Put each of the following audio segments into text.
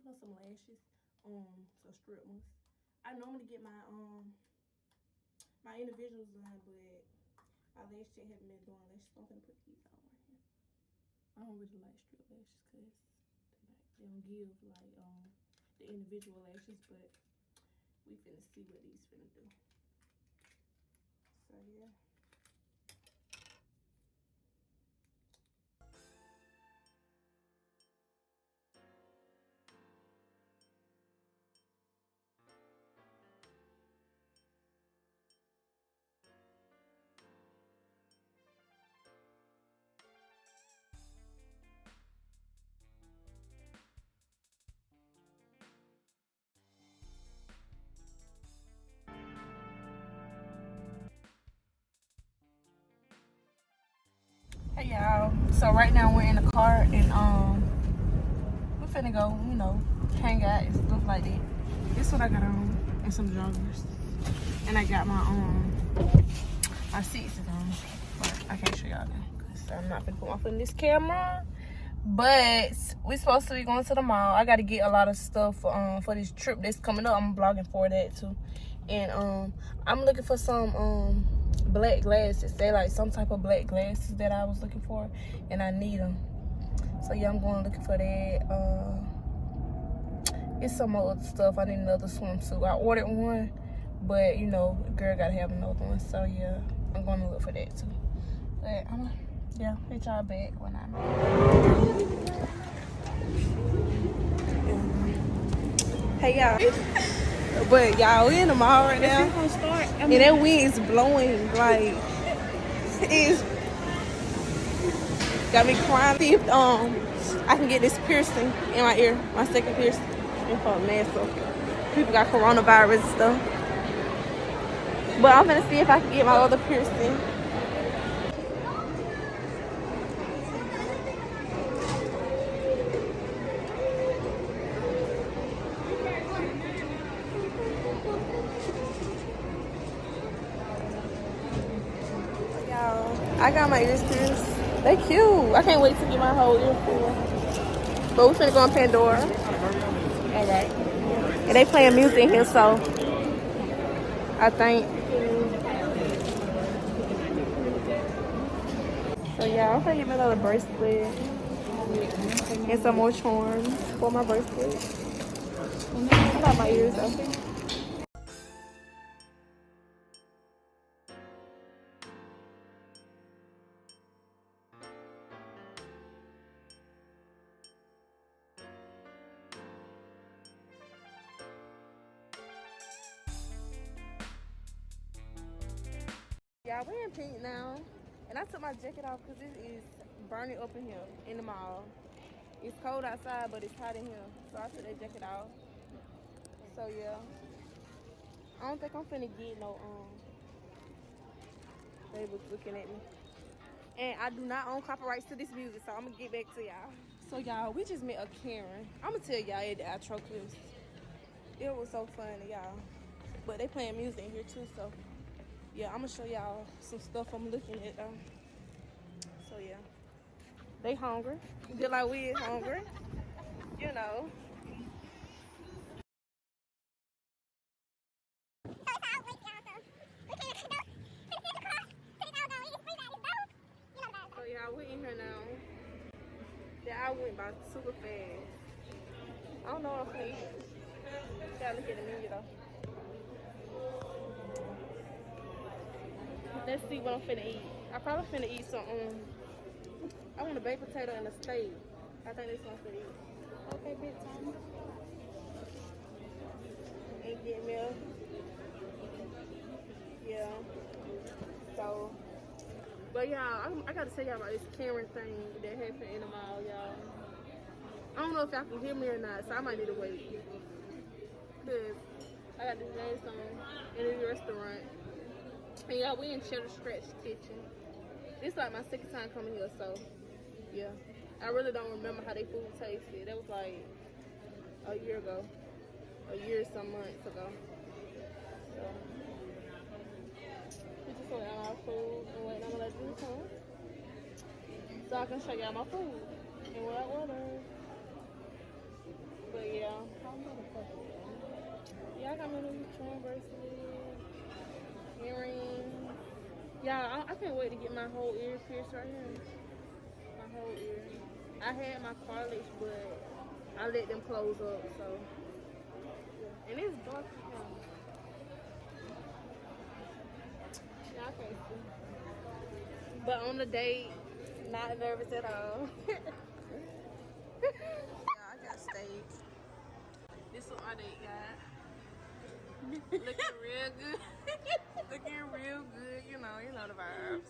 put on some lashes, some strip ones. I normally get my individuals done, but my lash chick haven't been doing lashes, so I'm gonna put these on right here. I don't really like strip lashes because they don't give like the individual lashes, but we finna see what these finna do. So yeah. Hey y'all. So right now we're in the car and we're finna go, you know, hang out and stuff like that. This is what I got on and some joggers. And I got my seats on. But I can't show y'all that because I'm not finna put my foot in this camera. But we're supposed to be going to the mall. I gotta get a lot of stuff for this trip that's coming up. I'm vlogging for that too. And I'm looking for some black glasses. They like some type of black glasses that I was looking for, and I need them. So yeah, I'm going looking for that. It's some other stuff. I need another swimsuit. I ordered one, but you know, girl gotta have another one. So yeah, I'm gonna look for that too. But yeah, hit y'all back when I'm Hey y'all. But y'all, we in the mall right now. And that wind is blowing like it's got me crying. See if I can get this piercing in my ear, my second piercing. And for a mess of people got coronavirus and stuff. But I'm gonna see if I can get my other piercing. Y'all, I got my ears pierced. They cute. I can't wait to get my whole ear full. But we finna go on Pandora. All right. And they playing music in here, so I think. So yeah, I'm gonna get me another bracelet and some more charms for my bracelet. I got my ears though. Yeah, we're in pink now. And I took my jacket off because it is burning up in here in the mall. It's cold outside, but it's hot in here. So I took that jacket off. So yeah. I don't think I'm finna get no they was looking at me. And I do not own copyrights to this music, so I'm gonna get back to y'all. So y'all, we just met a Karen. I'm gonna tell y'all at the outro clips. It was so funny, y'all. But they playing music in here too, so yeah, I'm gonna show y'all some stuff I'm looking at though. So yeah, they hungry, just like we is hungry, you know. So y'all, we in here now. That I went by super fast. I don't know what I'm gonna eat. Gotta look at the menu though. Let's see what I'm finna eat. I probably finna eat some I want a baked potato and a steak. I think that's what I'm finna eat. Okay, big time. And get milk. Yeah. So, but y'all, I gotta tell y'all about this Karen thing that happened in the mall, y'all. I don't know if y'all can hear me or not, so I might need to wait. Cause I got this mask on in this restaurant. And y'all, we in Cheddar Scratch Kitchen. This is like my second time coming here, so yeah. I really don't remember how they food tasted. That was like a year ago. A year or some months ago. So we just went on our food and waiting on my juice home. So I can show y'all my food and what I ordered. But yeah. Yeah, I got my new charm bracelet, earrings. Yeah, I can't wait to get my whole ear pierced right here. My whole ear. I had my cartilage, but I let them close up, so. And it's dark now. Yeah, I can't see. But on the date, not nervous at all. Yeah, I got steak. This is our date, guys. Looking real good. Looking real good, you know the vibes.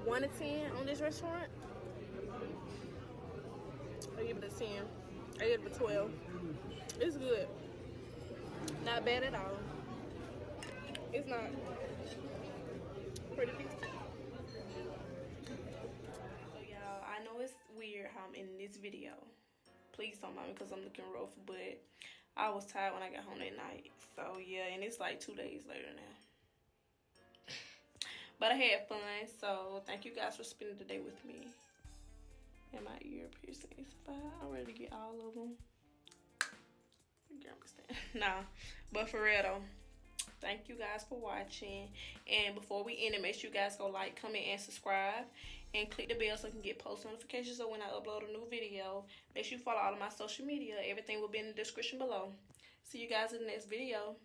1 to 10 on this restaurant. I give it a 10. I give it a 12. It's good. Not bad at all. It's not. Pretty decent. So y'all, I know it's weird how I'm in this video. Please don't mind me because I'm looking rough, but I was tired when I got home that night. So yeah, and it's like 2 days later now. But I had fun, so thank you guys for spending the day with me. And my ear piercing is fine. I'm ready to get all of them. Nah, but for real though, thank you guys for watching. And before we end it, make sure you guys go like, comment, and subscribe, and click the bell so you can get post notifications of when I upload a new video. Make sure you follow all of my social media. Everything will be in the description below. See you guys in the next video.